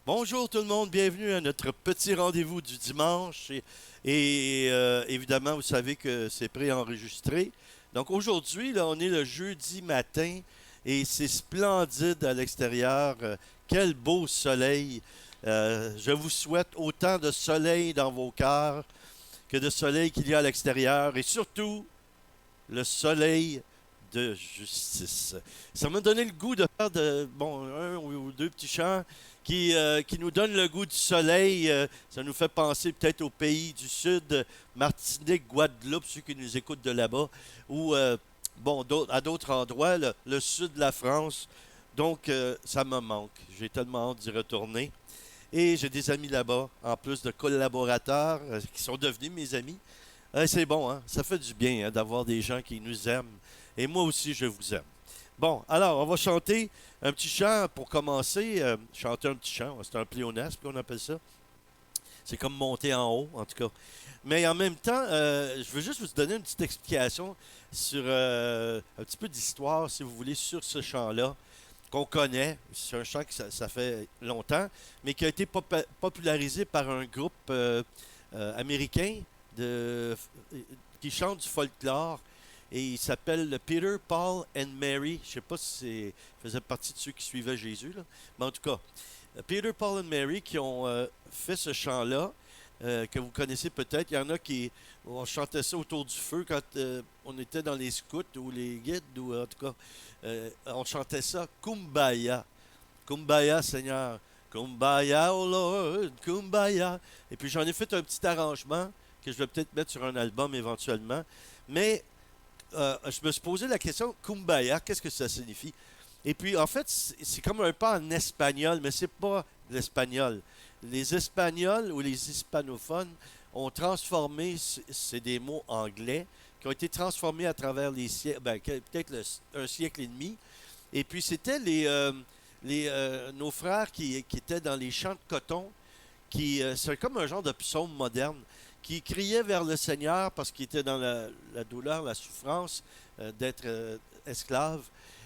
Bonjour tout le monde, bienvenue à notre petit rendez-vous du dimanche. Et évidemment, vous savez que c'est préenregistré. Donc aujourd'hui, là, on est le jeudi matin et c'est splendide à l'extérieur. Quel beau soleil. Je vous souhaite autant de soleil dans vos cœurs que de soleil qu'il y a à l'extérieur et surtout le soleil de justice. Ça m'a donné le goût de faire un ou deux petits chants qui nous donnent le goût du soleil. Ça nous fait penser peut-être aux pays du Sud, Martinique, Guadeloupe, ceux qui nous écoutent de là-bas, ou à d'autres endroits, le sud de la France. Donc, ça me manque. J'ai tellement hâte d'y retourner. Et j'ai des amis là-bas, en plus de collaborateurs qui sont devenus mes amis. C'est bon, hein? Ça fait du bien hein, d'avoir des gens qui nous aiment. Et moi aussi, je vous aime. Bon, alors, on va chanter un petit chant pour commencer. Chanter un petit chant, c'est un pléonasme qu'on appelle ça. C'est comme monter en haut, en tout cas. Mais en même temps, je veux juste vous donner une petite explication sur un petit peu d'histoire, si vous voulez, sur ce chant-là, qu'on connaît. C'est un chant que ça fait longtemps, mais qui a été popularisé par un groupe américain de, qui chante du folklore. Et il s'appelle le Peter, Paul and Mary. Je ne sais pas si c'est faisait partie de ceux qui suivaient Jésus, là. Mais en tout cas, Peter, Paul and Mary qui ont fait ce chant-là, que vous connaissez peut-être. Il y en a qui on chantait ça autour du feu quand on était dans les scouts ou les guides, ou en tout cas, on chantait ça Kumbaya. Kumbaya, Seigneur. Kumbaya, oh Lord, Kumbaya. Et puis j'en ai fait un petit arrangement que je vais peut-être mettre sur un album éventuellement. Mais je me suis posé la question, Kumbaya, qu'est-ce que ça signifie? Et puis, en fait, c'est comme un pas en espagnol, mais c'est pas de l'espagnol. Les Espagnols ou les hispanophones ont transformé, c'est des mots anglais, qui ont été transformés à travers les siècles, peut-être un siècle et demi. Et puis, c'était nos frères qui étaient dans les champs de coton, c'est comme un genre de psaume moderne, qui criaient vers le Seigneur parce qu'ils étaient dans la douleur, la souffrance d'être esclaves.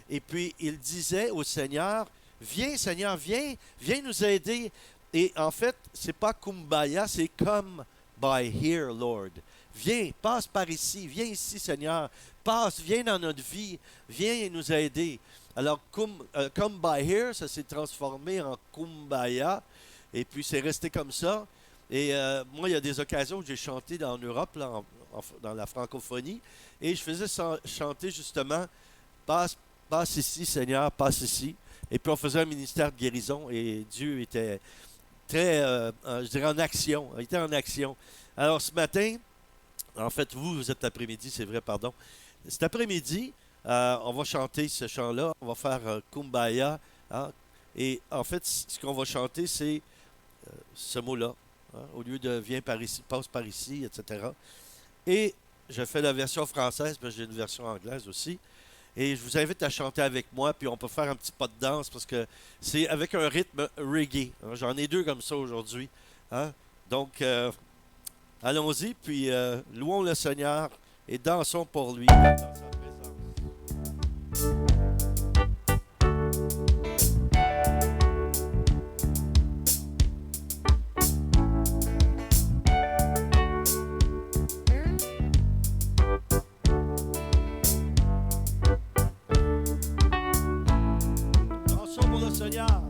Et puis, il disait au Seigneur, viens Seigneur, viens, viens nous aider. Et en fait, c'est pas Kumbaya, c'est come by here, Lord. Viens, passe par ici, viens ici Seigneur, passe, viens dans notre vie, viens nous aider. Alors, come by here, ça s'est transformé en Kumbaya, et puis c'est resté comme ça. Et moi, il y a des occasions où j'ai chanté en Europe, là, dans la francophonie, et je faisais chanter justement passe, passe ici, Seigneur, passe ici. Et puis on faisait un ministère de guérison, et Dieu était très, je dirais, en action. Il était en action. Alors ce matin, en fait, vous êtes l'après-midi, c'est vrai, pardon. Cet après-midi, on va chanter ce chant-là, on va faire Kumbaya. Hein, et en fait, ce qu'on va chanter, c'est ce mot-là. Hein, au lieu de viens par ici, passe par ici, etc. Et je fais la version française, mais j'ai une version anglaise aussi. Et je vous invite à chanter avec moi, puis on peut faire un petit pas de danse parce que c'est avec un rythme reggae. Hein. J'en ai deux comme ça aujourd'hui. Hein. Donc, allons-y, puis louons le Seigneur et dansons pour lui. Dans sa présence. Dansons pour le Seigneur.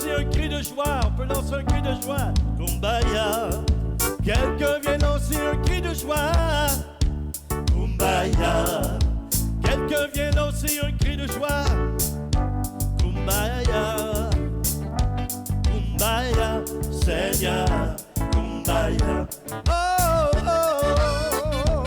lancer un cri de joie. On peut lancer un cri de joie. Kumbaya. Quelqu'un vient lancer un cri de joie. Kumbaya. Quelqu'un vient lancer un cri de joie. Kumbaya. Kumbaya. Seigneur. Kumbaya. Oh, oh, oh.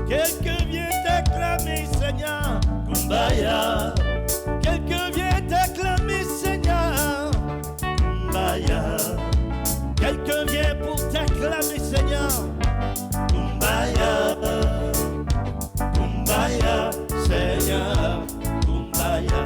Quelqu'un vient t'acclamer, Seigneur. Kumbaya. Quelqu'un vient t'acclamer, Seigneur. Kumbaya. Quelqu'un vient pour t'acclamer, Seigneur. Kumbaya. Kumbaya, Seigneur. Kumbaya.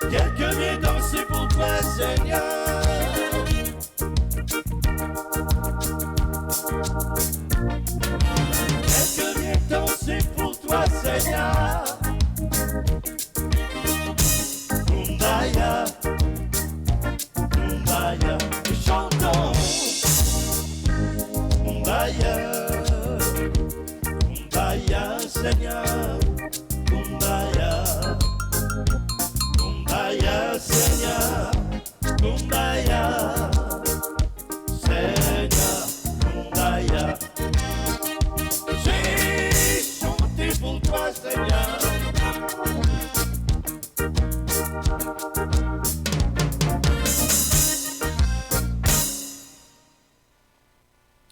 Quelqu'un vient danser pour toi, Seigneur. Quelqu'un vient danser pour toi, Seigneur. Kumbaya, Kumbaya, chantons. Kumbaya, Kumbaya, Seigneur. Kumbaya. Kumbaya, Seigneur, Kumbaya, Seigneur, Kumbaya. J'ai chanté pour toi, Seigneur.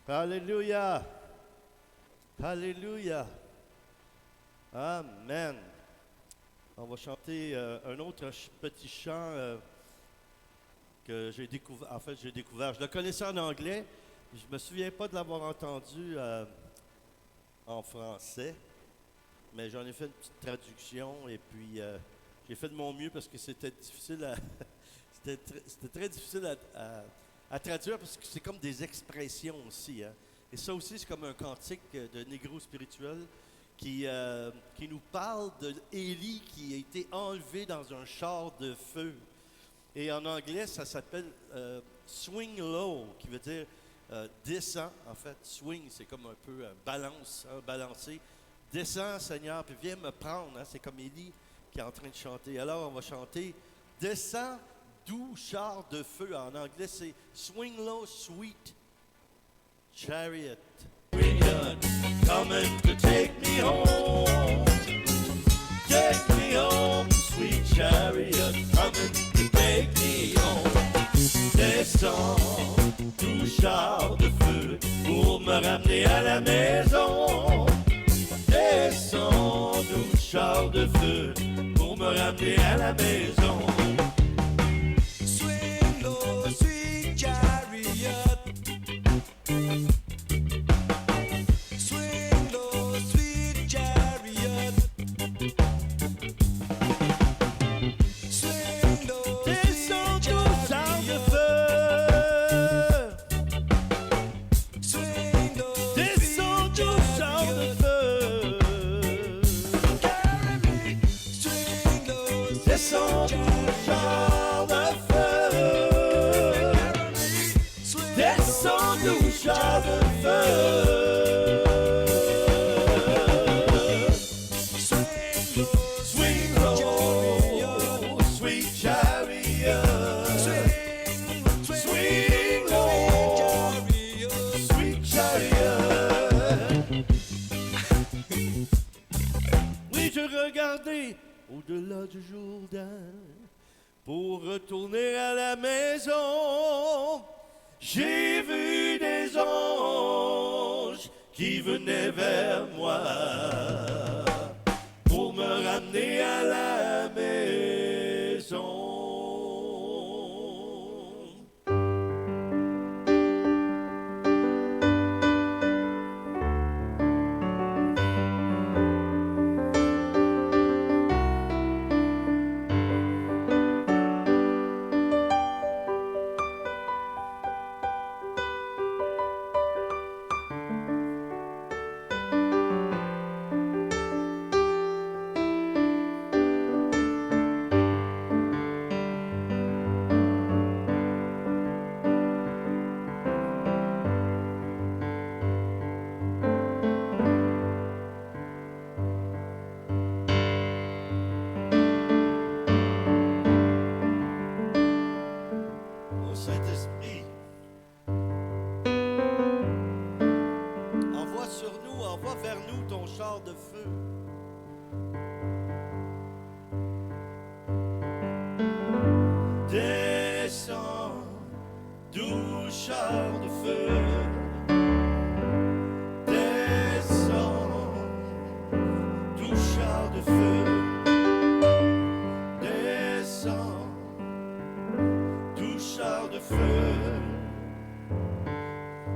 Alléluia, Alléluia, Amen. On va chanter un autre petit chant que j'ai découvert. En fait, j'ai découvert. Je le connaissais en anglais. Je ne me souviens pas de l'avoir entendu en français. Mais j'en ai fait une petite traduction et puis j'ai fait de mon mieux parce que c'était difficile à c'était très difficile à traduire parce que c'est comme des expressions aussi. Hein. Et ça aussi, c'est comme un cantique de négro spirituel qui nous parle d'Élie qui a été enlevé dans un char de feu. Et en anglais, ça s'appelle swing low, qui veut dire descends. En fait, swing, c'est comme un peu balance, hein, balancer. Descends, Seigneur, puis viens me prendre. Hein, c'est comme Élie qui est en train de chanter. Alors, on va chanter descends, doux char de feu. En anglais, c'est swing low, sweet chariot. Coming to take me home. Take me home, sweet chariot. Coming to take me home. Descends, tout char de feu, pour me ramener à la maison. Descends, tout char de feu, pour me ramener à la maison. Swing low, sweet chariot. Swing low, sweet chariot. Swing low, Descends, sweet tout char de chariot. feu. Swing low, Descends, sweet tout char de chariot. feu. Carry me. Swing low, sweet Descends, tout char de feu. Carry me. Swing Descends, tout char de feu. Swing low, sweet chariot. Swing low, sweet chariot. Oui, je regardais au-delà du Jourdain pour retourner à la maison. J'ai vu des anges qui venaient vers moi pour me ramener à la maison. char de feu descend, tout char de feu descend, tout char de feu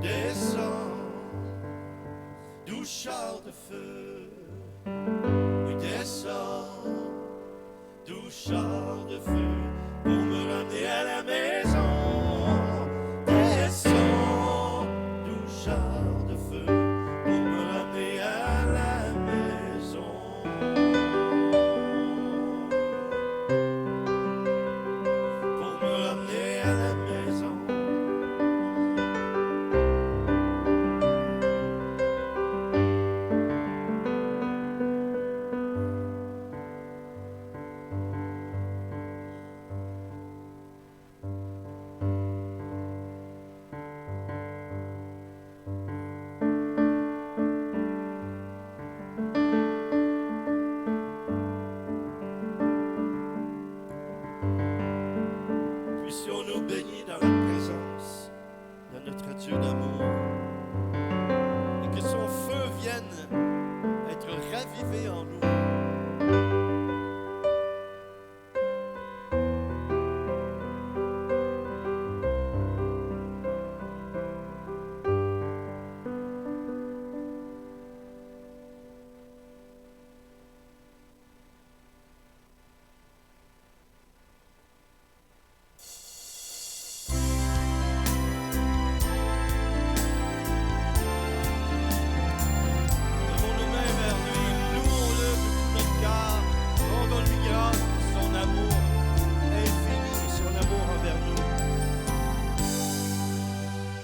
descend, tout char de feu descend, tout char de feu pour me ramener à la maison. Descend, tout char de feu pour me ramener à la maison. Pour me ramener à la maison. Puissions-nous bénis dans la présence de notre Dieu d'amour et que son feu vienne être ravivé en nous. Levons nos mains vers lui, louons-le de tout notre cœur, rendons-lui grâce pour son amour infini et son amour envers nous.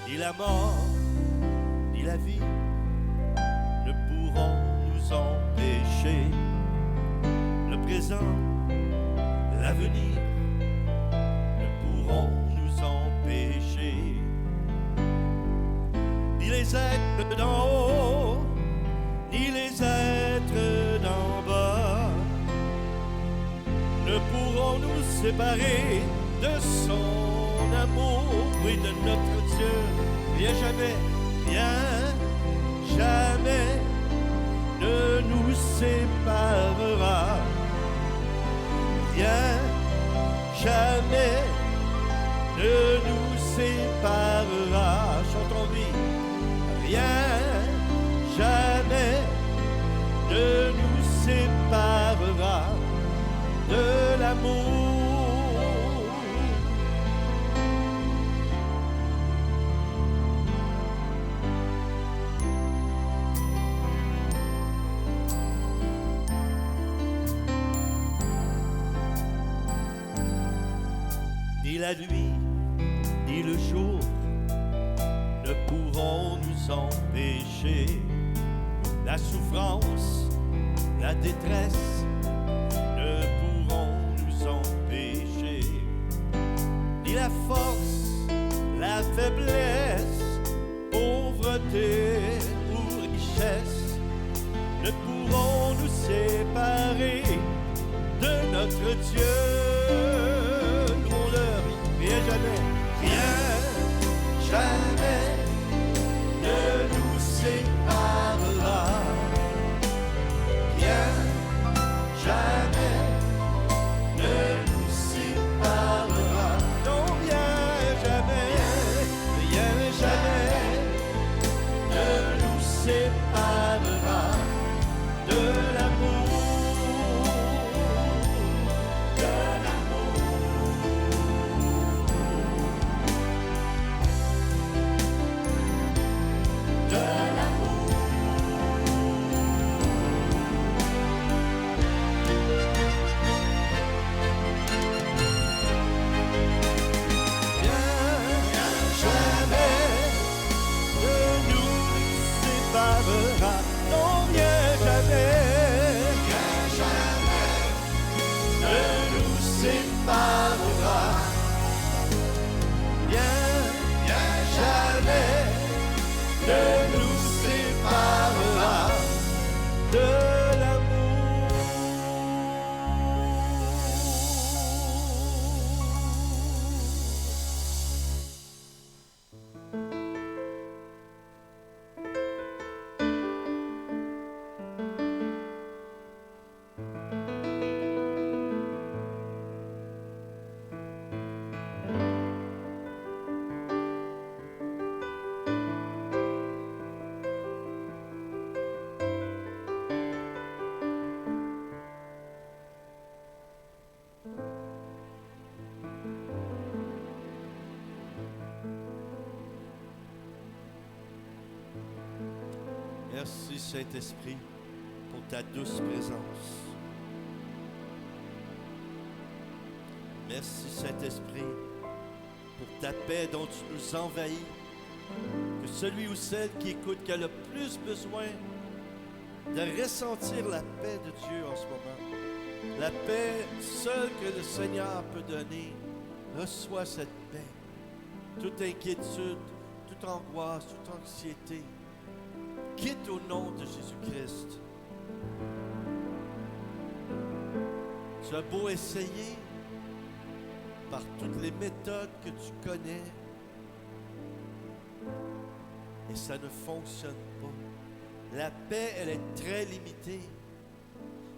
Ni la mort, ni la vie ne pourront nous empêcher. Le présent, l'avenir ne pourront nous empêcher. Ni les êtres d'en haut, ni les êtres d'en bas ne pourront nous séparer de son amour, oui, de notre Dieu. Rien jamais, rien jamais ne nous séparera. Rien jamais ne nous séparera. Chantons-lui. Rien jamais ne nous séparera de l'amour. Ni la nuit, ni le jour ne pourront nous empêcher. La souffrance, la détresse ne pourront nous empêcher. Ni la force, la faiblesse, pauvreté ou richesse ne pourront nous séparer de notre Dieu. Louons-le, rien jamais, rien jamais ne nous séparera. Rien jamais ne nous séparera. Non, rien jamais, rien jamais ne nous séparera de l'amour. De l'amour. Merci Saint-Esprit pour ta douce présence. Merci Saint-Esprit pour ta paix dont tu nous envahis. Que celui ou celle qui écoute, qui a le plus besoin de ressentir la paix de Dieu en ce moment, la paix seule que le Seigneur peut donner, reçois cette paix. Toute inquiétude, toute angoisse, toute anxiété, quitte au nom de Jésus-Christ. Tu as beau essayer par toutes les méthodes que tu connais, et ça ne fonctionne pas. La paix, elle est très limitée,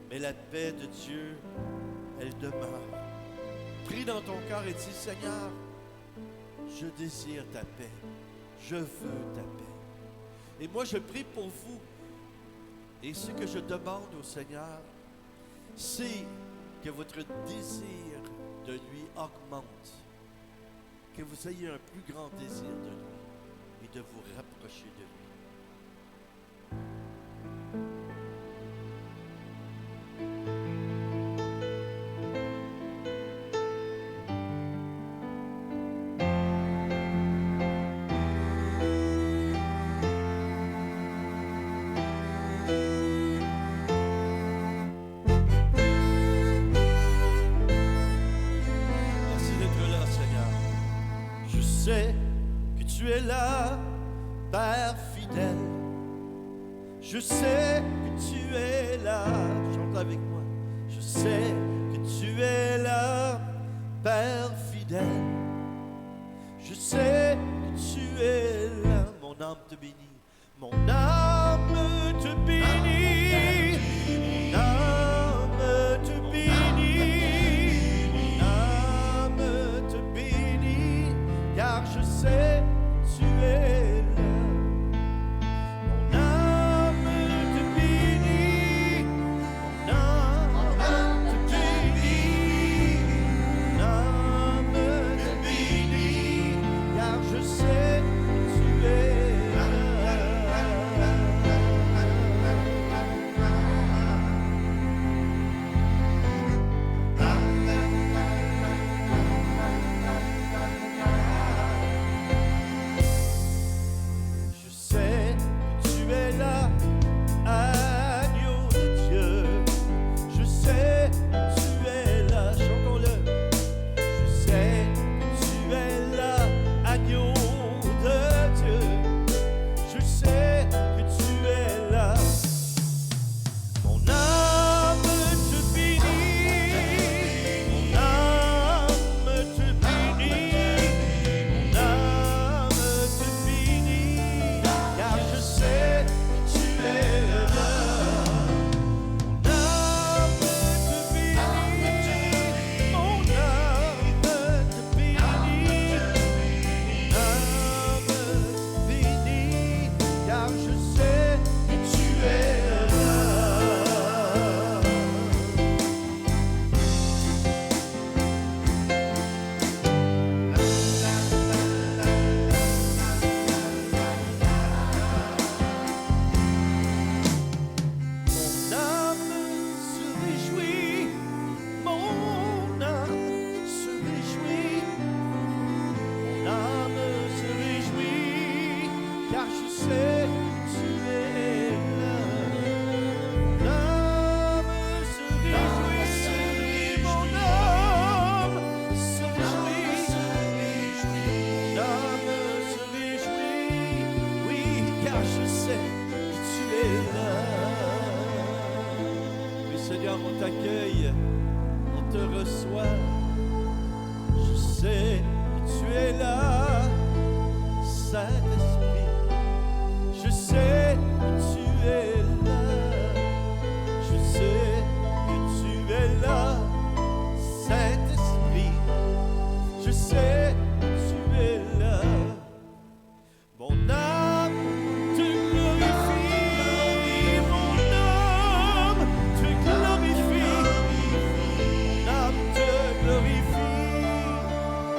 mais la paix de Dieu, elle demeure. Prie dans ton cœur et dis, Seigneur, je désire ta paix, je veux ta paix. Et moi, je prie pour vous, et ce que je demande au Seigneur, c'est que votre désir de lui augmente, que vous ayez un plus grand désir de lui et de vous rapprocher de lui. Tu es là, Père fidèle. Je sais que tu es là. Chante avec moi. Je sais que tu es là, Père fidèle. Je sais que tu es là. Mon âme te bénit. Mon âme te bénit. Mon âme te bénit. Mon âme te bénit. Car je sais tu es là. Mon âme te bénit. Mon âme te bénit. Mon âme te bénit. Car je sais que tu es là. On t'accueille, on te reçoit. Je sais que tu es là, Saint-Esprit. Je sais que tu es là. Je sais que tu es là, Saint-Esprit. Je sais que tu es là. Mon âme te glorifie, mon âme te glorifie, mon âme te glorifie,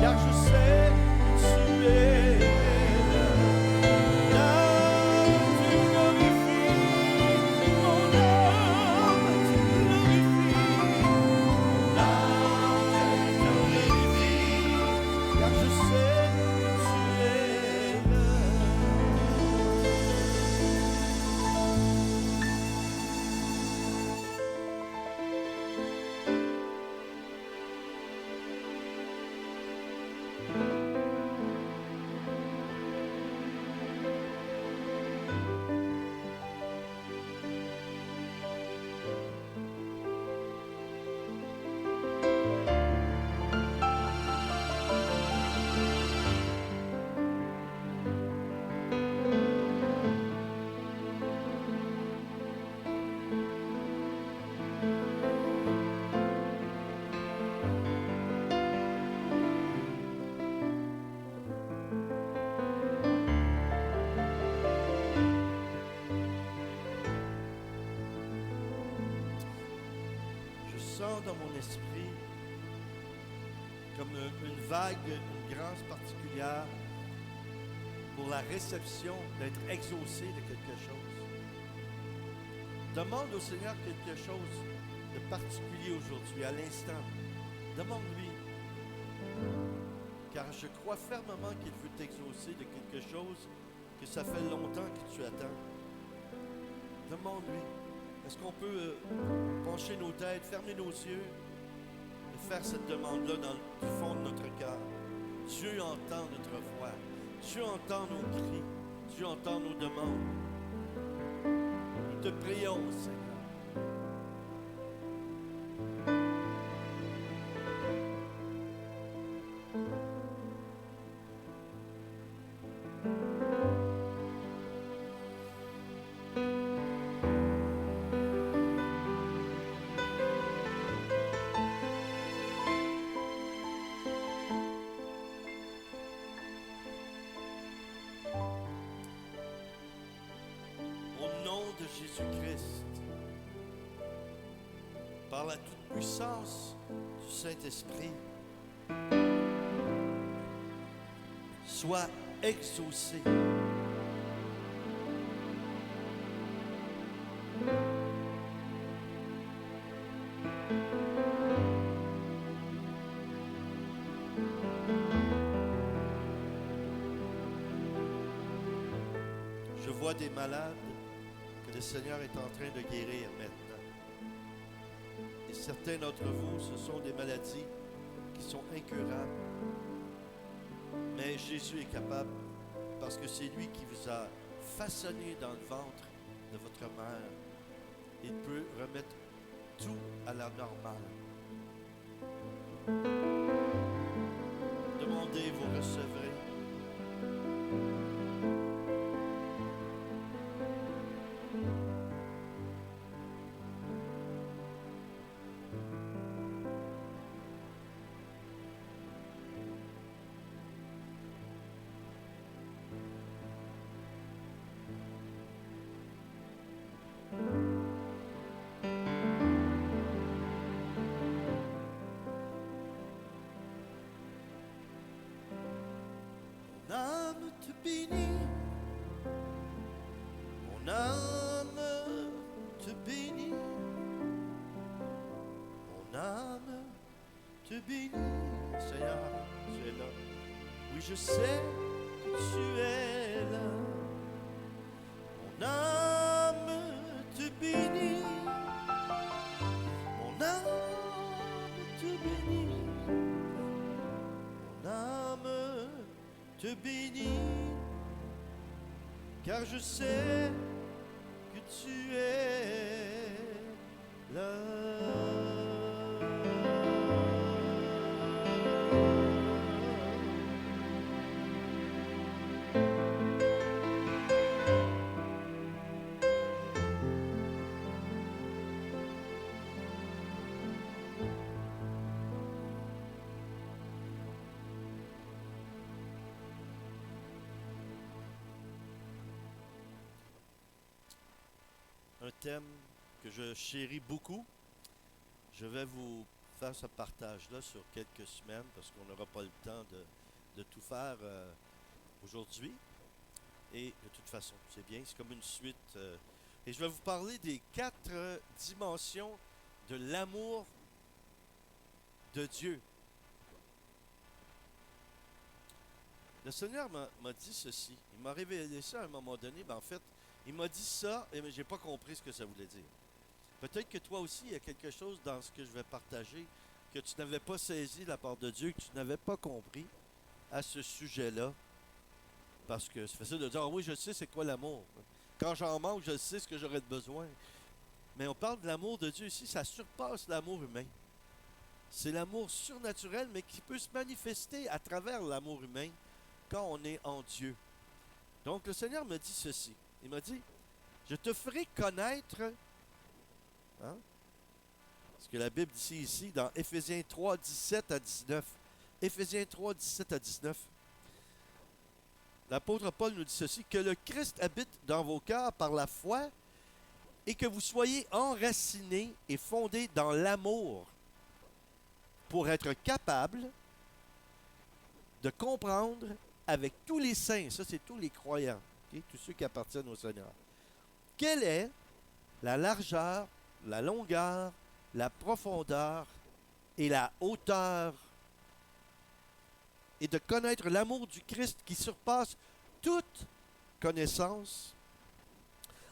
car je sais que tu es là. mon esprit comme une vague, une grâce particulière pour la réception, d'être exaucé de quelque chose. Demande au Seigneur quelque chose de particulier aujourd'hui, à l'instant. Demande-lui. Car je crois fermement qu'il veut t'exaucer de quelque chose que ça fait longtemps que tu attends. Demande-lui. Est-ce qu'on peut pencher nos têtes, fermer nos yeux et faire cette demande-là dans le fond de notre cœur? Dieu entend notre voix. Dieu entend nos cris. Dieu entend nos demandes. Nous te prions, Seigneur. Jésus-Christ, par la toute-puissance du Saint-Esprit, soit exaucé. Je vois des malades que le Seigneur est en train de guérir maintenant. Et certains d'entre vous, ce sont des maladies qui sont incurables. Mais Jésus est capable parce que c'est lui qui vous a façonné dans le ventre de votre mère. Il peut remettre tout à la normale. Demandez, vous recevrez. Mon âme te bénit, mon âme te bénit, mon âme te bénit. Seigneur, tu es là. Oui, je sais que tu es là. Mon âme te bénit, mon âme te bénit, mon âme te bénit, car je sais que tu es là. Un thème que je chéris beaucoup. Je vais vous faire ce partage-là sur quelques semaines parce qu'on n'aura pas le temps de tout faire aujourd'hui. Et de toute façon, c'est bien, c'est comme une suite. Et je vais vous parler des 4 dimensions de l'amour de Dieu. Le Seigneur m'a dit ceci. Il m'a révélé ça à un moment donné. En fait, il m'a dit ça, et je n'ai pas compris ce que ça voulait dire. Peut-être que toi aussi, il y a quelque chose dans ce que je vais partager que tu n'avais pas saisi de la part de Dieu, que tu n'avais pas compris à ce sujet-là. Parce que c'est facile de dire, ah oui, je sais c'est quoi l'amour. Quand j'en manque, je sais ce que j'aurais besoin. Mais on parle de l'amour de Dieu ici, ça surpasse l'amour humain. C'est l'amour surnaturel, mais qui peut se manifester à travers l'amour humain quand on est en Dieu. Donc le Seigneur me dit ceci. Il m'a dit, je te ferai connaître, ce que la Bible dit ici dans Éphésiens 3, 17 à 19. Éphésiens 3, 17 à 19. L'apôtre Paul nous dit ceci, que le Christ habite dans vos cœurs par la foi et que vous soyez enracinés et fondés dans l'amour pour être capable de comprendre avec tous les saints, ça c'est tous les croyants, ok, tous ceux qui appartiennent au Seigneur, quelle est la largeur, la longueur, la profondeur et la hauteur, et de connaître l'amour du Christ qui surpasse toute connaissance,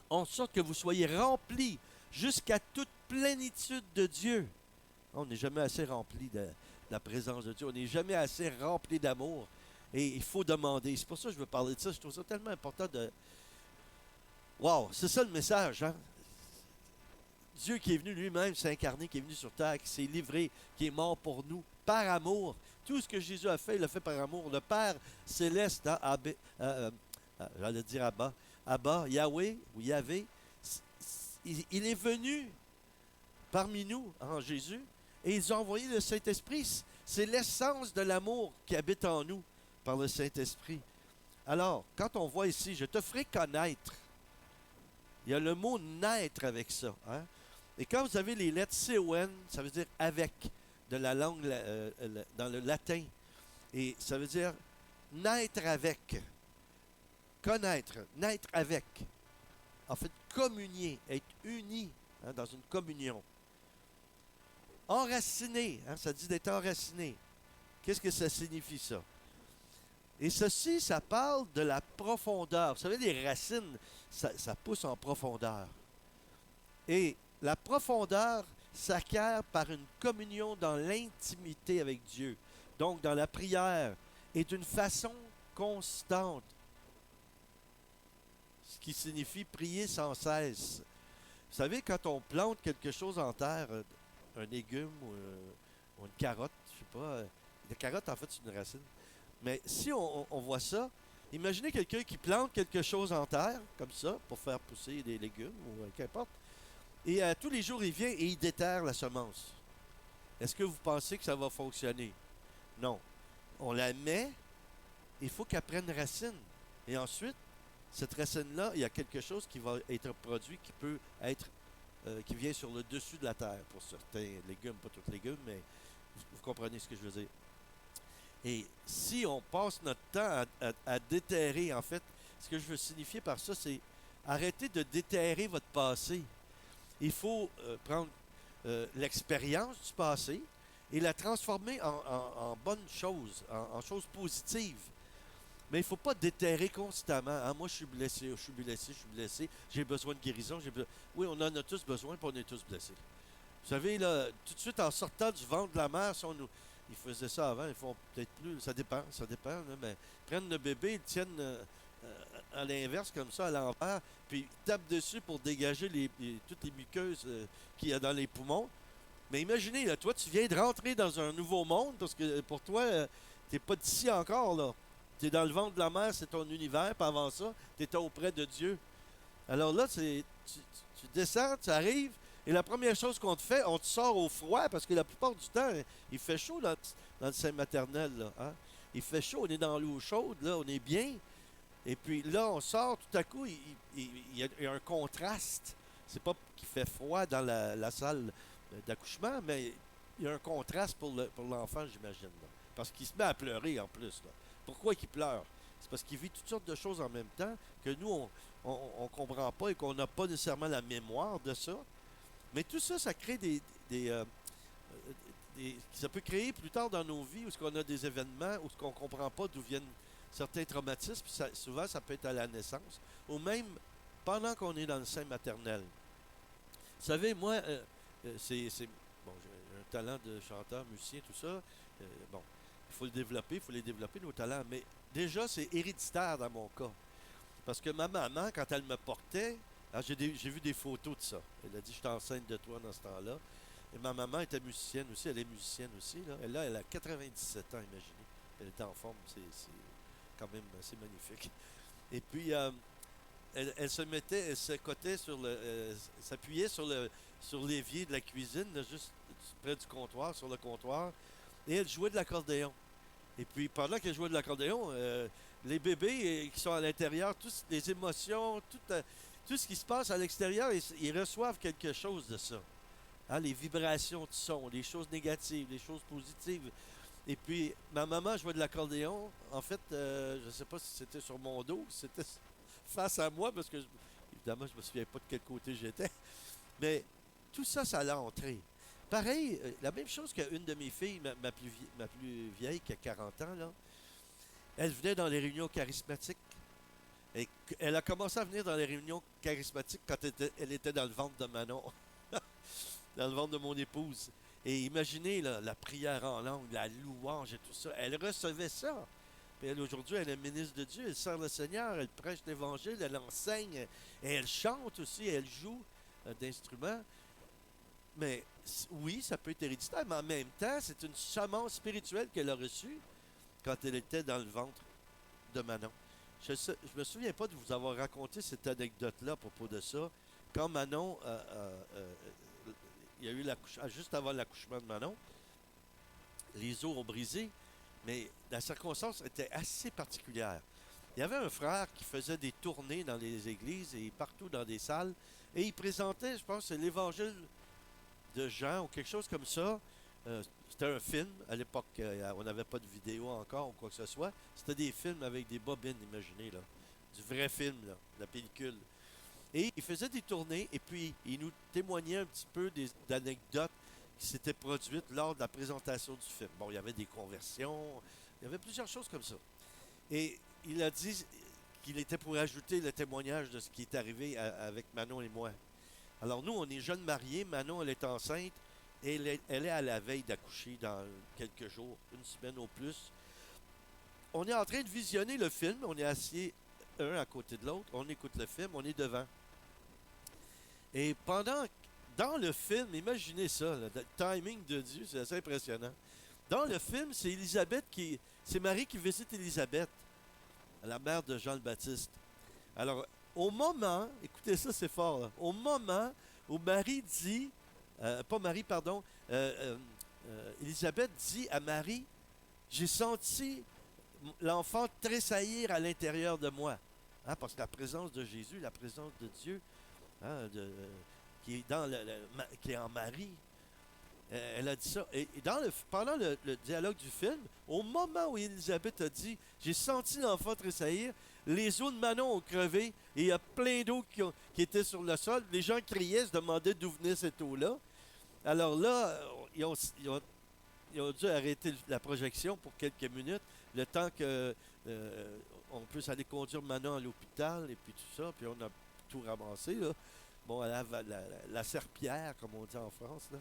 en sorte que vous soyez remplis jusqu'à toute plénitude de Dieu. On n'est jamais assez rempli de la présence de Dieu. On n'est jamais assez rempli d'amour. Et il faut demander. C'est pour ça que je veux parler de ça. Je trouve ça tellement important de... Wow, c'est ça le message, hein? Dieu qui est venu lui-même s'incarner, qui est venu sur terre, qui s'est livré, qui est mort pour nous, par amour. Tout ce que Jésus a fait, il l'a fait par amour. Le Père céleste, hein, j'allais dire Abba, Yahweh ou Yahvé, il est venu parmi nous en Jésus et ils ont envoyé le Saint-Esprit. C'est l'essence de l'amour qui habite en nous par le Saint-Esprit. Alors, quand on voit ici, je te ferai connaître, il y a le mot naître avec ça. Hein? Et quand vous avez les lettres C-O-N, ça veut dire avec, de la langue dans le latin. Et ça veut dire naître avec, connaître, naître avec. En fait, communier, être uni, hein, dans une communion. Enraciné, hein, ça dit d'être enraciné. Qu'est-ce que ça signifie, ça? Et ceci, ça parle de la profondeur. Vous savez, les racines, ça pousse en profondeur. Et la profondeur s'acquiert par une communion dans l'intimité avec Dieu. Donc, dans la prière, et d'une façon constante. Ce qui signifie prier sans cesse. Vous savez, quand on plante quelque chose en terre, un légume ou une carotte, je sais pas, la carotte, en fait, c'est une racine. Mais si on voit ça, imaginez quelqu'un qui plante quelque chose en terre, comme ça, pour faire pousser des légumes ou qu'importe, et tous les jours, il vient et il déterre la semence. Est-ce que vous pensez que ça va fonctionner? Non. On la met, il faut qu'elle prenne racine. Et ensuite, cette racine-là, il y a quelque chose qui va être produit qui peut être, qui vient sur le dessus de la terre pour certains légumes, pas tous les légumes, mais vous comprenez ce que je veux dire. Et si on passe notre temps à déterrer, en fait, ce que je veux signifier par ça, c'est arrêter de déterrer votre passé. Il faut prendre l'expérience du passé et la transformer en bonnes choses, en choses positives. Mais il ne faut pas déterrer constamment. Ah, moi, je suis blessé, je suis blessé, je suis blessé, j'ai besoin de guérison. Oui, on en a tous besoin, puis on est tous blessés. Vous savez, là, tout de suite, en sortant du ventre de la mère, si ils faisaient ça avant, ils font peut-être plus, ça dépend, là, mais ils prennent le bébé, ils le tiennent à l'inverse, comme ça, à l'envers, puis ils tapent dessus pour dégager toutes les muqueuses qu'il y a dans les poumons. Mais imaginez, là, toi, tu viens de rentrer dans un nouveau monde, parce que pour toi, t'es pas d'ici encore, là. Tu es dans le ventre de la mer, c'est ton univers, puis avant ça, tu étais auprès de Dieu. Alors là, tu descends, tu arrives, et la première chose qu'on te fait, on te sort au froid, parce que la plupart du temps, il fait chaud dans le sein maternel. Là, hein? Il fait chaud, on est dans l'eau chaude, là, on est bien. Et puis là, on sort, tout à coup, il y a un contraste. C'est pas qu'il fait froid dans la salle d'accouchement, mais il y a un contraste pour l'enfant, j'imagine. Là, parce qu'il se met à pleurer en plus. Là. Pourquoi il pleure? C'est parce qu'il vit toutes sortes de choses en même temps que nous, on ne comprend pas et qu'on n'a pas nécessairement la mémoire de ça. Mais tout ça, ça crée ça peut créer plus tard dans nos vies où on a des événements où on ne comprend pas d'où viennent certains traumatismes. Puis souvent, ça peut être à la naissance ou même pendant qu'on est dans le sein maternel. Vous savez, moi, bon, j'ai un talent de chanteur, musicien, tout ça. Bon, il faut les développer, nos talents. Mais déjà, c'est héréditaire dans mon cas. Parce que ma maman, quand elle me portait, j'ai vu des photos de ça. Elle a dit, je suis enceinte de toi dans ce temps-là. Et ma maman était musicienne aussi, elle est musicienne aussi. Là, elle a 97 ans, imaginez. Elle était en forme, c'est quand même assez magnifique. Et puis, elle s'accottait s'appuyait sur l'évier de la cuisine, là, juste près du comptoir, sur le comptoir, et elle jouait de l'accordéon. Et puis, pendant qu'elle jouait de l'accordéon, les bébés qui sont à l'intérieur, toutes les émotions, tout ce qui se passe à l'extérieur, ils reçoivent quelque chose de ça. Hein, les vibrations de son, les choses négatives, les choses positives. Et puis, ma maman jouait de l'accordéon. En fait, je ne sais pas si c'était sur mon dos, si c'était face à moi, parce que, évidemment, je ne me souviens pas de quel côté j'étais. Mais tout ça, ça l'a entré. Pareil, la même chose qu'une de mes filles, ma plus vieille, qui a 40 ans, là, elle venait dans les réunions charismatiques. Et elle a commencé à venir dans les réunions charismatiques quand elle était dans le ventre de Manon, dans le ventre de mon épouse. Et imaginez là, la prière en langue, la louange et tout ça. Elle recevait ça. Puis elle, aujourd'hui, elle est ministre de Dieu, elle sert le Seigneur, elle prêche l'Évangile, elle enseigne, et elle chante aussi, elle joue d'instruments. Mais oui, ça peut être héréditaire, mais en même temps, c'est une semence spirituelle qu'elle a reçue quand elle était dans le ventre de Manon. Je ne me souviens pas de vous avoir raconté cette anecdote-là à propos de ça. Quand Manon, il y a eu juste avant l'accouchement de Manon, les os ont brisé, mais la circonstance était assez particulière. Il y avait un frère qui faisait des tournées dans les églises et partout dans des salles, et il présentait, je pense, l'évangile de Jean ou quelque chose comme ça. C'était un film. À l'époque, on n'avait pas de vidéo encore ou quoi que ce soit. C'était des films avec des bobines, imaginez, là. Du vrai film, là, la pellicule. Et il faisait des tournées et puis il nous témoignait un petit peu d'anecdotes qui s'étaient produites lors de la présentation du film. Bon, il y avait des conversions, il y avait plusieurs choses comme ça. Et il a dit qu'il était pour ajouter le témoignage de ce qui est arrivé avec Manon et moi. Alors nous, on est jeunes mariés, Manon, elle est enceinte, et elle est à la veille d'accoucher dans quelques jours, une semaine au plus. On est en train de visionner le film, on est assis un à côté de l'autre, on écoute le film, on est devant. Et dans le film, imaginez ça, là, le timing de Dieu, c'est assez impressionnant. Dans le film, c'est Marie qui visite Élisabeth, la mère de Jean le Baptiste. Alors, au moment, écoutez ça, c'est fort, là, au moment où Marie dit, pas Marie, pardon, Élisabeth dit à Marie, j'ai senti l'enfant tressaillir à l'intérieur de moi. Hein, parce que la présence de Jésus, la présence de Dieu, hein, qui est qui est en Marie, elle a dit ça. Et pendant le dialogue du film, au moment où Élisabeth a dit j'ai senti l'enfant tressaillir, les os de Manon ont crevé et il y a plein d'eau qui étaient sur le sol. Les gens criaient, se demandaient d'où venait cette eau-là. Alors là, ils ont dû arrêter la projection pour quelques minutes, le temps que on puisse aller conduire Manon à l'hôpital et puis tout ça, puis on a tout ramassé, là. Bon, la serpillière, comme on dit en France, là.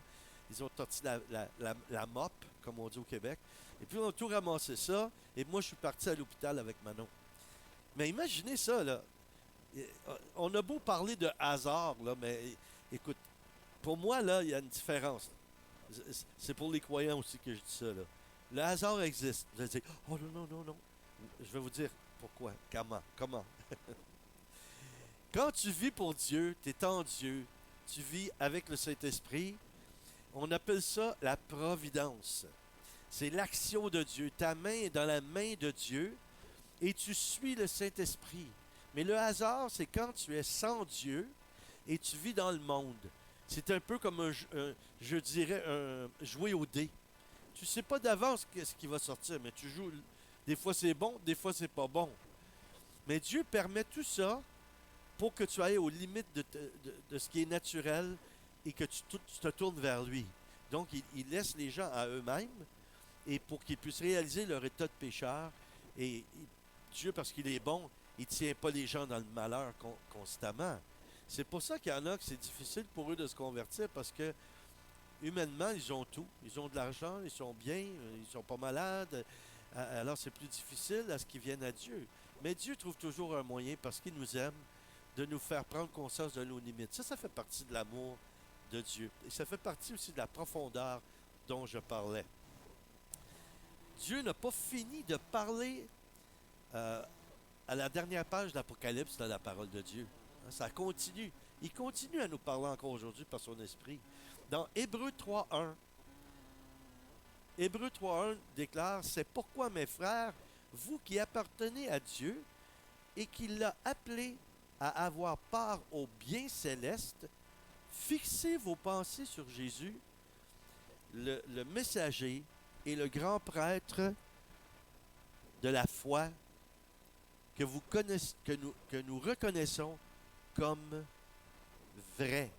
Ils ont sorti la mop, comme on dit au Québec. Et puis on a tout ramassé ça, et moi je suis parti à l'hôpital avec Manon. Mais imaginez ça, là. On a beau parler de hasard, là, mais écoute, pour moi, là, il y a une différence. C'est pour les croyants aussi que je dis ça, là. Le hasard existe. Vous allez dire, oh non, non, non, non. Je vais vous dire pourquoi, comment. Quand tu vis pour Dieu, tu es en Dieu, tu vis avec le Saint-Esprit, on appelle ça la providence. C'est l'action de Dieu. Ta main est dans la main de Dieu et tu suis le Saint-Esprit. Mais le hasard, c'est quand tu es sans Dieu et tu vis dans le monde. C'est un peu comme je dirais, jouer au dé. Tu sais pas d'avance ce qui va sortir, mais tu joues. Des fois c'est bon, des fois c'est pas bon. Mais Dieu permet tout ça pour que tu ailles aux limites de ce qui est naturel et que tu te tournes vers lui. Donc, il laisse les gens à eux-mêmes et pour qu'ils puissent réaliser leur état de pécheur. Et Dieu, parce qu'il est bon, il ne tient pas les gens dans le malheur constamment. C'est pour ça qu'il y en a que c'est difficile pour eux de se convertir parce que humainement, ils ont tout. Ils ont de l'argent, ils sont bien, ils sont pas malades. Alors, c'est plus difficile à ce qu'ils viennent à Dieu. Mais Dieu trouve toujours un moyen parce qu'il nous aime de nous faire prendre conscience de nos limites. Ça fait partie de l'amour de Dieu. Et ça fait partie aussi de la profondeur dont je parlais. Dieu n'a pas fini de parler à la dernière page de l'Apocalypse de la parole de Dieu. Ça continue. Il continue à nous parler encore aujourd'hui par son esprit. Dans Hébreux 3.1, Hébreux 3.1 déclare, c'est pourquoi mes frères, vous qui appartenez à Dieu et qui l'a appelé à avoir part au bien céleste, Fixez vos pensées sur Jésus, le messager et le grand prêtre de la foi que nous reconnaissons comme vrai.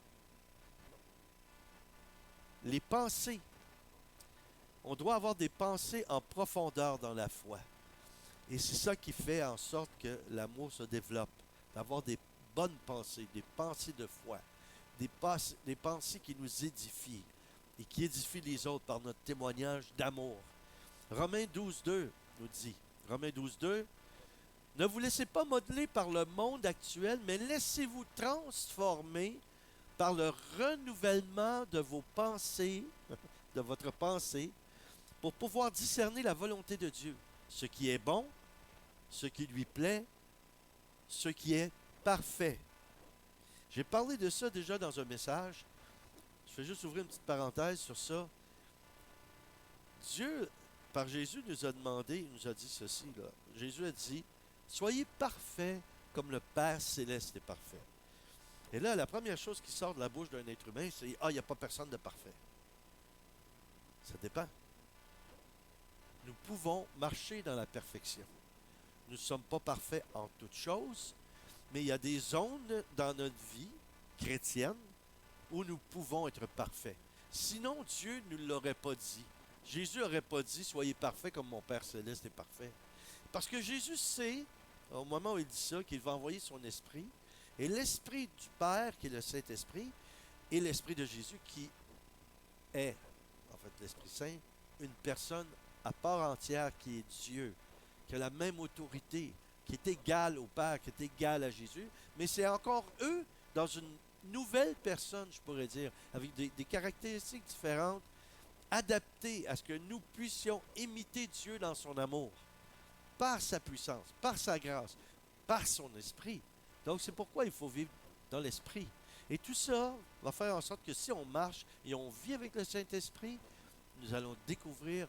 Les pensées. On doit avoir des pensées en profondeur dans la foi. Et c'est ça qui fait en sorte que l'amour se développe. D'avoir des bonnes pensées, des pensées de foi, des pensées qui nous édifient et qui édifient les autres par notre témoignage d'amour. Romains 12.2 nous dit, Romains 12.2, ne vous laissez pas modeler par le monde actuel, mais laissez-vous transformer par le renouvellement de vos pensées, de votre pensée, pour pouvoir discerner la volonté de Dieu, ce qui est bon, ce qui lui plaît, ce qui est parfait. J'ai parlé de ça déjà dans un message. Je vais juste ouvrir une petite parenthèse sur ça. Dieu, par Jésus, nous a demandé, il nous a dit ceci, là. Jésus a dit, soyez parfaits comme le Père céleste est parfait. Et là, la première chose qui sort de la bouche d'un être humain, c'est, il n'y a pas personne de parfait. Ça dépend. Nous pouvons marcher dans la perfection. Nous ne sommes pas parfaits en toutes choses, mais il y a des zones dans notre vie chrétienne où nous pouvons être parfaits. Sinon, Dieu ne nous l'aurait pas dit. Jésus n'aurait pas dit « Soyez parfaits comme mon Père céleste est parfait ». Parce que Jésus sait, au moment où il dit ça, qu'il va envoyer son Esprit, et l'Esprit du Père, qui est le Saint-Esprit, et l'Esprit de Jésus, qui est, en fait, l'Esprit Saint, une personne à part entière qui est Dieu, qui a la même autorité, qui est égale au Père, qui est égale à Jésus, mais c'est encore eux, dans une nouvelle personne, je pourrais dire, avec des caractéristiques différentes, adaptées à ce que nous puissions imiter Dieu dans son amour, par sa puissance, par sa grâce, par son esprit. Donc c'est pourquoi il faut vivre dans l'esprit. Et tout ça va faire en sorte que si on marche et on vit avec le Saint-Esprit, nous allons découvrir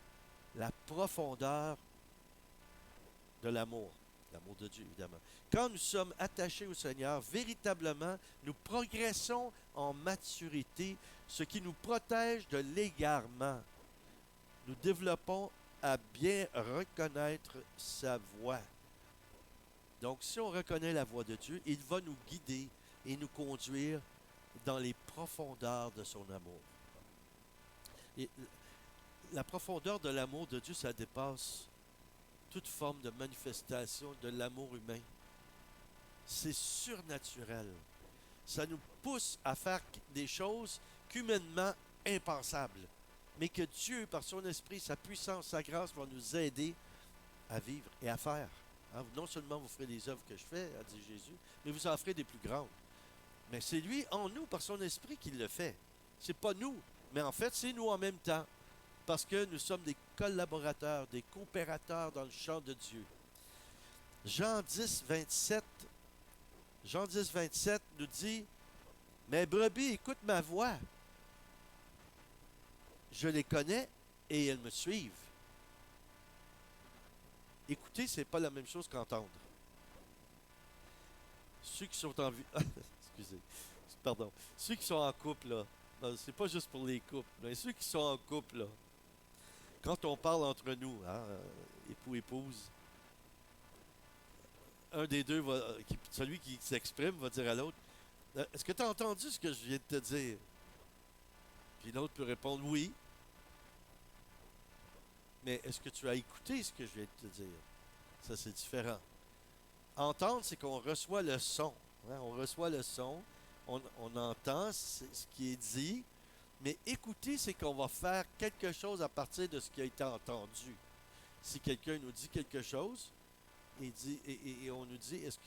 la profondeur de l'amour de Dieu, évidemment. Quand nous sommes attachés au Seigneur, véritablement, nous progressons en maturité, ce qui nous protège de l'égarement. Nous développons à bien reconnaître sa voix. Donc, si on reconnaît la voix de Dieu, il va nous guider et nous conduire dans les profondeurs de son amour. Et la profondeur de l'amour de Dieu, ça dépasse toute forme de manifestation de l'amour humain. C'est surnaturel. Ça nous pousse à faire des choses qu'humainement impensables, mais que Dieu, par son esprit, sa puissance, sa grâce, va nous aider à vivre et à faire. Hein, non seulement vous ferez les œuvres que je fais, a dit Jésus, mais vous en ferez des plus grandes. Mais c'est lui, en nous, par son esprit, qui le fait. C'est pas nous, mais en fait, c'est nous en même temps. Parce que nous sommes des collaborateurs, des coopérateurs dans le champ de Dieu. Jean 10, 27 nous dit, « Mes brebis écoutent ma voix. Je les connais et elles me suivent. » Écouter, c'est pas la même chose qu'entendre. Ceux qui sont en vie... Excusez. Pardon. Ceux qui sont en couple, là, c'est pas juste pour les couples, mais ceux qui sont en couple, là, quand on parle entre nous, hein, époux, épouse, un des deux, celui qui s'exprime, va dire à l'autre, est-ce que tu as entendu ce que je viens de te dire? Puis l'autre peut répondre oui. Mais est-ce que tu as écouté ce que je viens de te dire? Ça, c'est différent. Entendre, c'est qu'on reçoit le son. Hein? On reçoit le son, on entend ce qui est dit, mais écouter, c'est qu'on va faire quelque chose à partir de ce qui a été entendu. Si quelqu'un nous dit quelque chose, et on nous dit, est-ce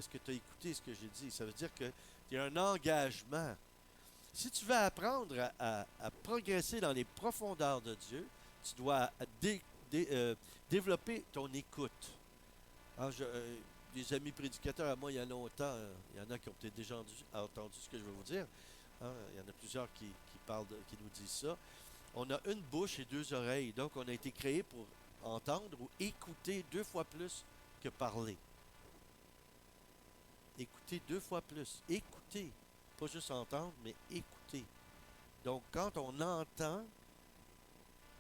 que tu as écouté ce que j'ai dit? Ça veut dire qu'il y a un engagement. Si tu veux apprendre à progresser dans les profondeurs de Dieu, tu dois développer ton écoute. Alors, des amis prédicateurs à moi, il y a longtemps, il y en a qui ont peut-être déjà entendu ce que je vais vous dire. Hein, il y en a plusieurs qui qui nous disent ça. On a une bouche et deux oreilles. Donc, on a été créé pour entendre ou écouter 2 fois plus que parler. Écouter 2 fois plus. Écouter. pas juste entendre, mais écouter. Donc, quand on entend,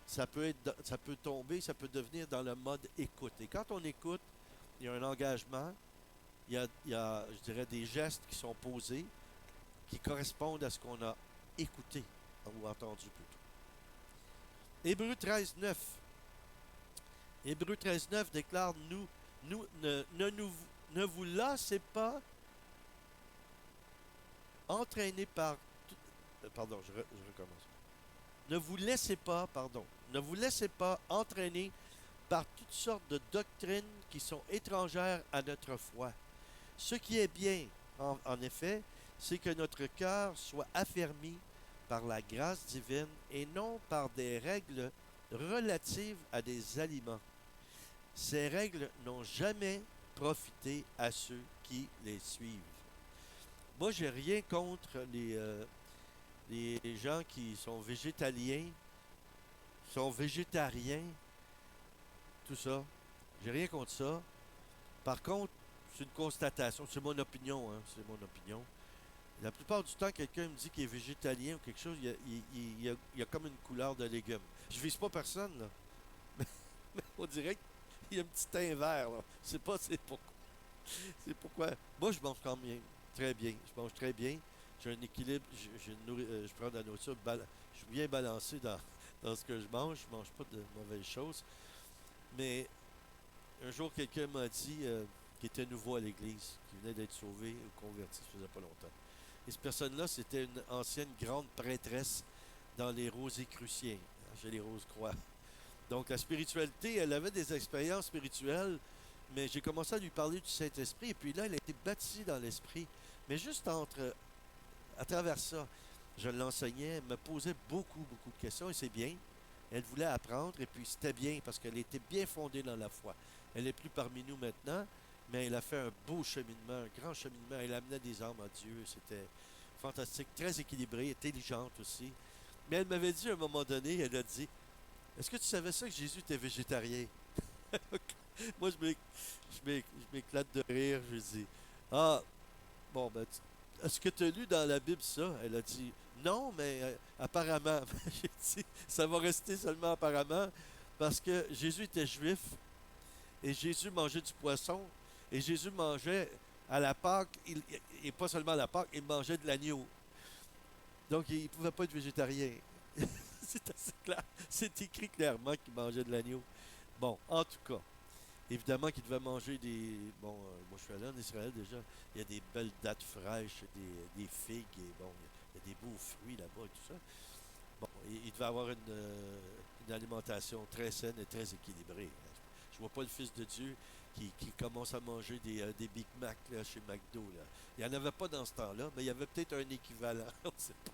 ça peut tomber, ça peut devenir dans le mode écoute. Et quand on écoute, il y a un engagement, il y a, je dirais, des gestes qui sont posés, qui correspondent à ce qu'on a écouté ou entendu plutôt. Hébreux 13, 9. Hébreux 13, 9 déclare, ne vous lassez pas entraîner par... Pardon, je recommence. Ne vous laissez pas entraîner par toutes sortes de doctrines qui sont étrangères à notre foi. Ce qui est bien, en effet, c'est que notre cœur soit affermi par la grâce divine et non par des règles relatives à des aliments. Ces règles n'ont jamais profité à ceux qui les suivent. Moi, j'ai rien contre les gens qui sont végétaliens, sont végétariens, tout ça. J'ai rien contre ça. Par contre, c'est une constatation, c'est mon opinion, hein, c'est mon opinion. La plupart du temps, quelqu'un me dit qu'il est végétalien ou quelque chose, il y a comme une couleur de légumes. Je vise pas personne, là. Mais on dirait qu'il y a un petit teint vert, là. Je sais pas c'est pourquoi. C'est pourquoi. Moi, je mange quand même très bien. Je mange très bien. J'ai un équilibre. Je prends de la nourriture. Je suis bien balancé dans ce que je mange. Je mange pas de mauvaises choses. Mais un jour, quelqu'un m'a dit qu'il était nouveau à l'église, qu'il venait d'être sauvé ou converti, ça faisait pas longtemps. Et cette personne-là, c'était une ancienne grande prêtresse dans les Rosicruciens, chez les Rose-Croix. Donc, la spiritualité, elle avait des expériences spirituelles, mais j'ai commencé à lui parler du Saint-Esprit, et puis là, elle a été baptisée dans l'Esprit. Mais juste à travers ça, je l'enseignais, elle me posait beaucoup de questions, et c'est bien. Elle voulait apprendre, et puis c'était bien, parce qu'elle était bien fondée dans la foi. Elle n'est plus parmi nous maintenant, mais elle a fait un beau cheminement, un grand cheminement. Elle amenait des âmes à Dieu, c'était fantastique, très équilibrée, intelligente aussi. Mais elle m'avait dit à un moment donné, elle a dit, est-ce que tu savais ça que Jésus était végétarien? Moi, je m'éclate de rire. Je dis, ah, bon, ben, est-ce que tu as lu dans la Bible ça? Elle a dit, non, mais apparemment. J'ai dit, ça va rester seulement apparemment, parce que Jésus était juif, et Jésus mangeait du poisson, et Jésus mangeait à la Pâque, et pas seulement à la Pâque, il mangeait de l'agneau. Donc, il ne pouvait pas être végétarien. C'est assez clair. C'est écrit clairement qu'il mangeait de l'agneau. Bon, en tout cas, évidemment qu'il devait manger des... Bon, moi je suis allé en Israël déjà. Il y a des belles dattes fraîches, des figues, et bon, il y a des beaux fruits là-bas et tout ça. Bon, il devait avoir une alimentation très saine et très équilibrée. Je vois pas le Fils de Dieu qui commence à manger des Big Mac là, chez McDo. Là. Il n'y en avait pas dans ce temps-là, mais il y avait peut-être un équivalent. On ne sait pas.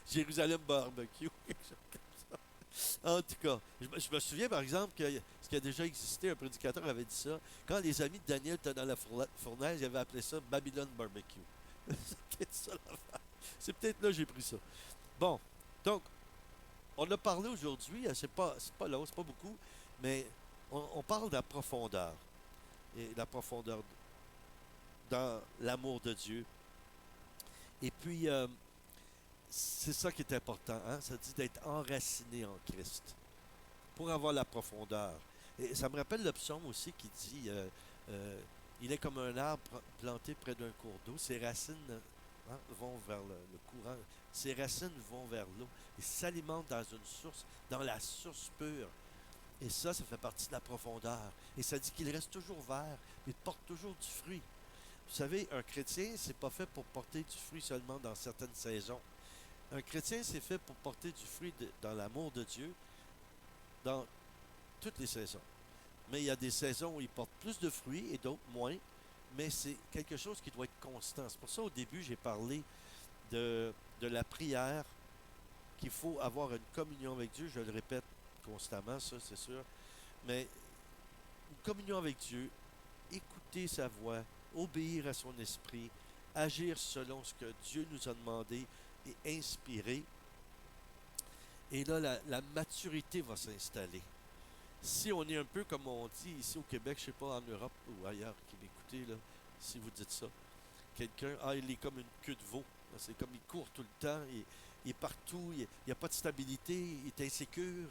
Jérusalem barbecue, quelque chose comme ça. En tout cas, je me souviens par exemple que ce qui a déjà existé, un prédicateur avait dit ça. Quand les amis de Daniel étaient dans la fournaise, ils avaient appelé ça Babylon barbecue. C'est peut-être ça l'affaire. C'est peut-être là que j'ai pris ça. Bon, donc, on a parlé aujourd'hui, c'est pas long, c'est pas beaucoup, mais on parle de la profondeur. Et la profondeur dans l'amour de Dieu. Et puis, c'est ça qui est important, hein? Ça dit d'être enraciné en Christ pour avoir la profondeur. Et ça me rappelle le psaume aussi qui dit il est comme un arbre planté près d'un cours d'eau, ses racines vont vers le courant, ses racines vont vers l'eau et s'alimentent dans une source, dans la source pure. Et ça fait partie de la profondeur. Et ça dit qu'il reste toujours vert, il porte toujours du fruit. Vous savez, un chrétien, c'est pas fait pour porter du fruit seulement dans certaines saisons. Un chrétien, c'est fait pour porter du fruit dans l'amour de Dieu dans toutes les saisons. Mais il y a des saisons où il porte plus de fruits et d'autres moins. Mais c'est quelque chose qui doit être constant. C'est pour ça, au début, j'ai parlé de la prière, qu'il faut avoir une communion avec Dieu. Je le répète constamment, ça, c'est sûr. Mais une communion avec Dieu, écouter sa voix, obéir à son esprit, agir selon ce que Dieu nous a demandé et inspirer. Et là, la maturité va s'installer. Si on est un peu comme on dit ici au Québec, je ne sais pas en Europe ou ailleurs qui m'écoutez, là, si vous dites ça, quelqu'un, il est comme une queue de veau. C'est comme il court tout le temps, il est partout, il n'y a pas de stabilité, il est insécure,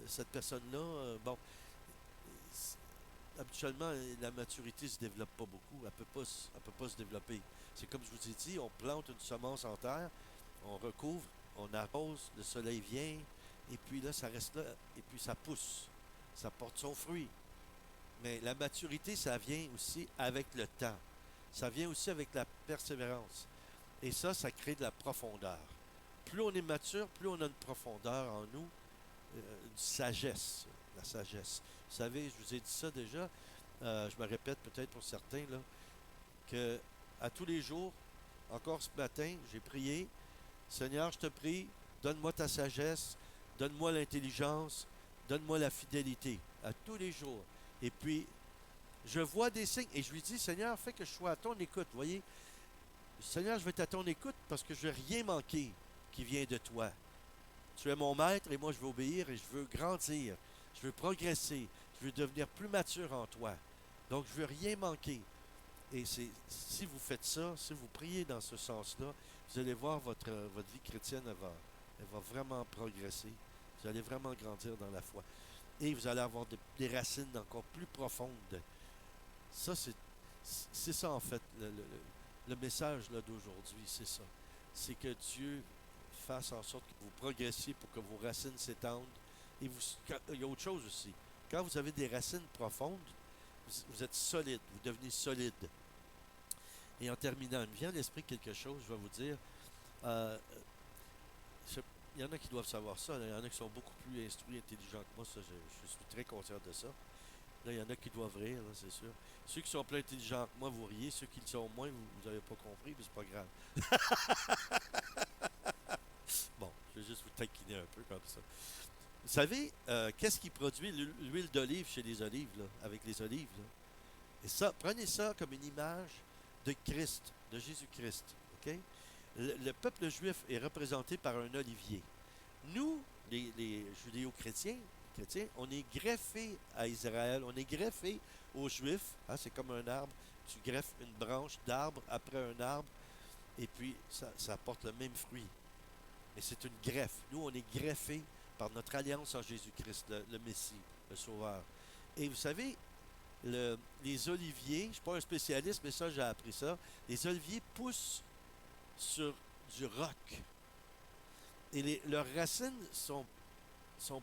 cette personne-là. Bon, habituellement, la maturité ne se développe pas beaucoup. Elle peut pas se développer. C'est comme je vous ai dit, on plante une semence en terre, on recouvre, on arrose, le soleil vient, et puis là, ça reste là, et puis ça pousse. Ça porte son fruit. Mais la maturité, ça vient aussi avec le temps. Ça vient aussi avec la persévérance. Et ça crée de la profondeur. Plus on est mature, plus on a une profondeur en nous, une sagesse, la sagesse. Vous savez, je vous ai dit ça déjà, je me répète peut-être pour certains, là, que à tous les jours, encore ce matin, j'ai prié, Seigneur, je te prie, donne-moi ta sagesse, donne-moi l'intelligence, donne-moi la fidélité, à tous les jours. Et puis, je vois des signes, et je lui dis, Seigneur, fais que je sois à ton écoute, voyez. Seigneur, je vais être à ton écoute parce que je ne veux rien manquer qui vient de toi. Tu es mon maître et moi je veux obéir et je veux grandir. Je veux progresser. Je veux devenir plus mature en toi. Donc je veux rien manquer. Et si vous faites ça, si vous priez dans ce sens-là, vous allez voir votre vie chrétienne, elle va vraiment progresser. Vous allez vraiment grandir dans la foi. Et vous allez avoir des racines encore plus profondes. Ça, c'est ça en fait, le message là, d'aujourd'hui, c'est ça. C'est que Dieu fasse en sorte que vous progressiez pour que vos racines s'étendent. Et il y a autre chose aussi. Quand vous avez des racines profondes, vous êtes solide, vous devenez solide. Et en terminant, il me vient à l'esprit quelque chose, je vais vous dire. Euh, il y en a qui doivent savoir ça. Il y en a qui sont beaucoup plus instruits, intelligents que moi. Ça, je suis très conscient de ça. Là, il y en a qui doivent rire, là, c'est sûr. Ceux qui sont plus intelligents que moi, vous riez. Ceux qui le sont moins, vous n'avez pas compris, mais c'est pas grave. Bon, je vais juste vous taquiner un peu comme ça. Vous savez, qu'est-ce qui produit l'huile d'olive chez les olives, là, avec les olives, là? Et ça, prenez ça comme une image de Christ, de Jésus-Christ. OK? Le peuple juif est représenté par un olivier. Nous, les judéo-chrétiens, on est greffés à Israël, on est greffés aux Juifs. Hein, c'est comme un arbre. Tu greffes une branche d'arbre après un arbre, et puis ça apporte le même fruit. Mais c'est une greffe. Nous, on est greffés par notre alliance en Jésus-Christ, le Messie, le Sauveur. Et vous savez, les oliviers, je ne suis pas un spécialiste, mais ça, j'ai appris ça. Les oliviers poussent sur du roc. Et leurs racines sont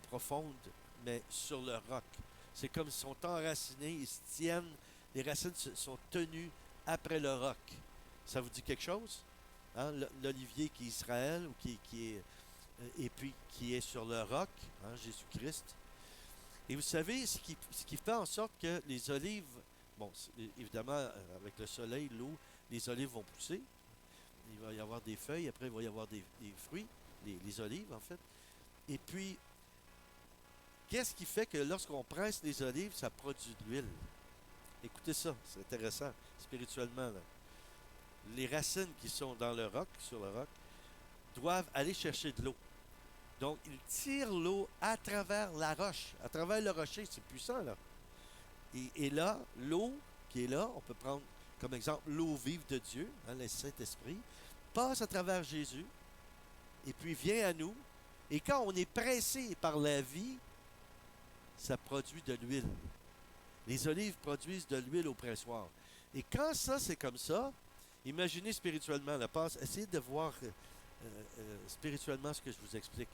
profondes, mais sur le roc. C'est comme s'ils sont enracinés, ils se tiennent, les racines sont tenues après le roc. Ça vous dit quelque chose? Hein? L'olivier qui est Israël, ou qui est, et puis qui est sur le roc, hein, Jésus-Christ. Et vous savez, ce qui fait en sorte que les olives, bon, évidemment, avec le soleil, l'eau, les olives vont pousser. Il va y avoir des feuilles, après il va y avoir des fruits, les olives en fait. Et puis, qu'est-ce qui fait que lorsqu'on presse les olives, ça produit de l'huile? Écoutez ça, c'est intéressant, spirituellement, là. Les racines qui sont dans le roc, sur le roc, doivent aller chercher de l'eau. Donc, ils tirent l'eau à travers la roche, à travers le rocher. C'est puissant, là. Et là, l'eau qui est là, on peut prendre comme exemple l'eau vive de Dieu, hein, le Saint-Esprit, passe à travers Jésus et puis vient à nous. Et quand on est pressé par la vie, ça produit de l'huile. Les olives produisent de l'huile au pressoir. Et quand ça, c'est comme ça, imaginez spirituellement, essayez de voir spirituellement ce que je vous explique.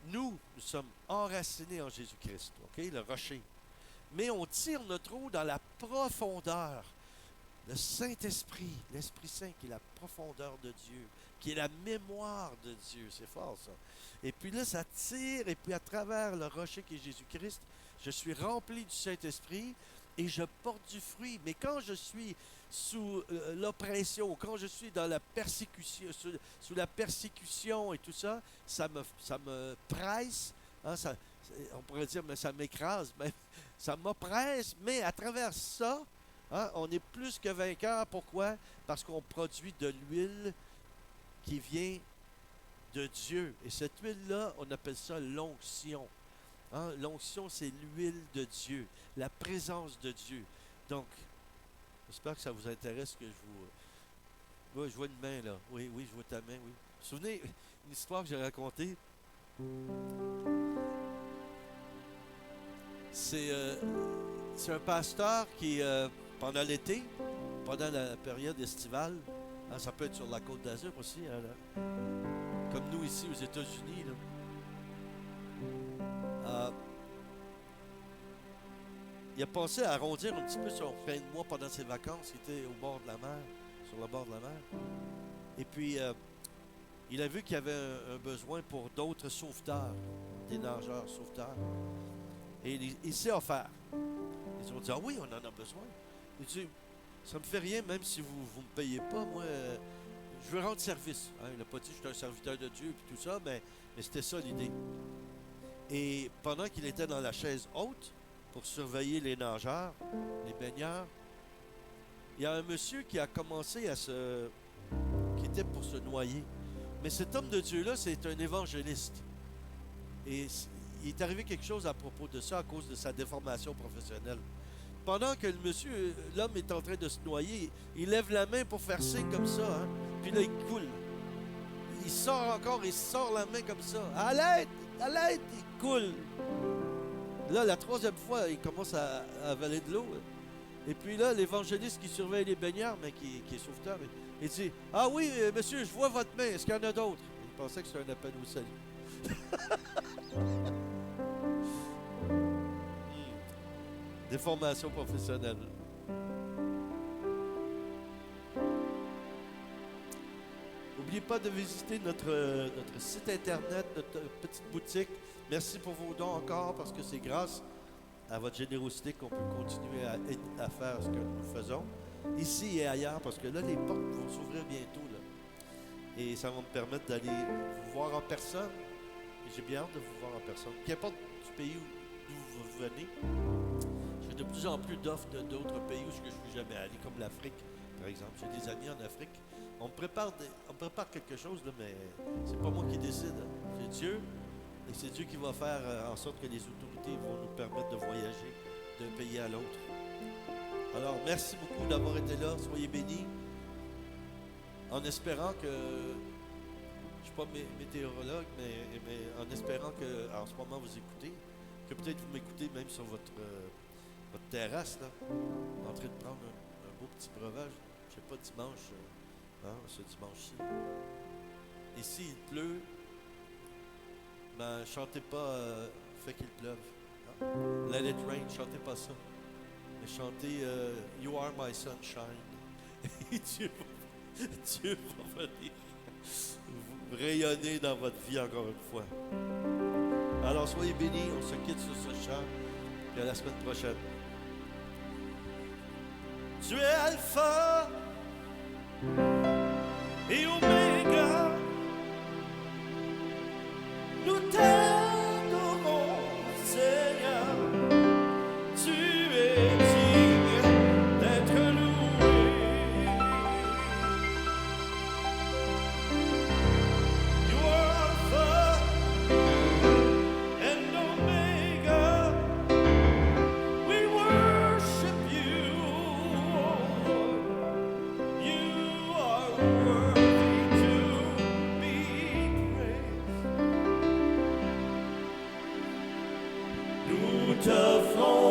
Nous sommes enracinés en Jésus-Christ, ok, le rocher. Mais on tire notre eau dans la profondeur. Le Saint-Esprit, l'Esprit Saint qui est la profondeur de Dieu, qui est la mémoire de Dieu. C'est fort ça. Et puis là, ça tire, et puis à travers le rocher qui est Jésus-Christ, je suis rempli du Saint-Esprit et je porte du fruit. Mais quand je suis sous l'oppression, quand je suis dans la persécution, sous la persécution et tout ça, ça me presse. Hein, on pourrait dire, mais ça m'écrase, mais ça m'oppresse. Mais à travers ça, hein, on est plus que vainqueur. Pourquoi? Parce qu'on produit de l'huile qui vient de Dieu. Et cette huile-là, on appelle ça l'onction. Hein? L'onction, c'est l'huile de Dieu, la présence de Dieu. Donc, j'espère que ça vous intéresse que Oui, je vois une main là. Oui, oui, je vois ta main, oui. Vous vous souvenez, une histoire que j'ai racontée, c'est c'est un pasteur qui, pendant l'été, pendant la période estivale, hein, ça peut être sur la Côte d'Azur aussi, hein, là, comme nous ici aux États-Unis, là, euh, il a pensé à arrondir un petit peu son fin de mois pendant ses vacances. Il était au bord de la mer, sur le bord de la mer. Et puis, il a vu qu'il y avait un besoin pour d'autres sauveteurs, des nageurs sauveteurs. Et il s'est offert. Ils ont dit, ah oui, on en a besoin. Il dit, ça me fait rien, même si vous ne me payez pas, moi, je veux rendre service. Hein, il n'a pas dit, je suis un serviteur de Dieu et tout ça, mais c'était ça l'idée. Et pendant qu'il était dans la chaise haute, pour surveiller les nageurs, les baigneurs, il y a un monsieur qui a commencé qui était pour se noyer. Mais cet homme de Dieu-là, c'est un évangéliste. Et il est arrivé quelque chose à propos de ça à cause de sa déformation professionnelle. Pendant que l'homme est en train de se noyer, il lève la main pour faire signe comme ça, hein, puis là, il coule. Il sort encore, il sort la main comme ça. À l'aide, il coule. Là, la troisième fois, il commence à avaler de l'eau. Et puis là, l'évangéliste qui surveille les baigneurs, mais qui est sauveteur, il dit, ah oui, monsieur, je vois votre main, est-ce qu'il y en a d'autres? Il pensait que c'était un appel au salut. Déformation professionnelle. N'oubliez pas de visiter notre site internet, notre petite boutique. Merci pour vos dons encore, parce que c'est grâce à votre générosité qu'on peut continuer à faire ce que nous faisons, ici et ailleurs, parce que là, les portes vont s'ouvrir bientôt, là. Et ça va me permettre d'aller vous voir en personne. Et j'ai bien hâte de vous voir en personne. Qu'importe du pays d'où vous venez, j'ai de plus en plus d'offres d'autres pays où je ne suis jamais allé, comme l'Afrique, par exemple. J'ai des amis en Afrique. On prépare quelque chose, là, mais c'est pas moi qui décide. Hein. C'est Dieu. Et c'est Dieu qui va faire en sorte que les autorités vont nous permettre de voyager d'un pays à l'autre. Alors, merci beaucoup d'avoir été là. Soyez bénis. En espérant que, je ne suis pas météorologue, mais en espérant qu'en ce moment vous écoutez, que peut-être vous m'écoutez même sur votre terrasse, là, en train de prendre un beau petit breuvage. Je ne sais pas, dimanche, ce dimanche-ci. Et s'il pleut, ben, chantez pas Fait qu'il pleuve. Hein? Let it rain, chantez pas ça. Mais chantez You are my sunshine. Et Dieu va venir vous rayonner dans votre vie encore une fois. Alors soyez bénis, on se quitte sur ce chant. Et à la semaine prochaine. Tu es Alpha et Oméga. Nous t'adorons, Seigneur. Tu es digne d'être loué. You are Alpha and Omega. We worship you, Lord. You are worthy to be praised. Nous t'offrons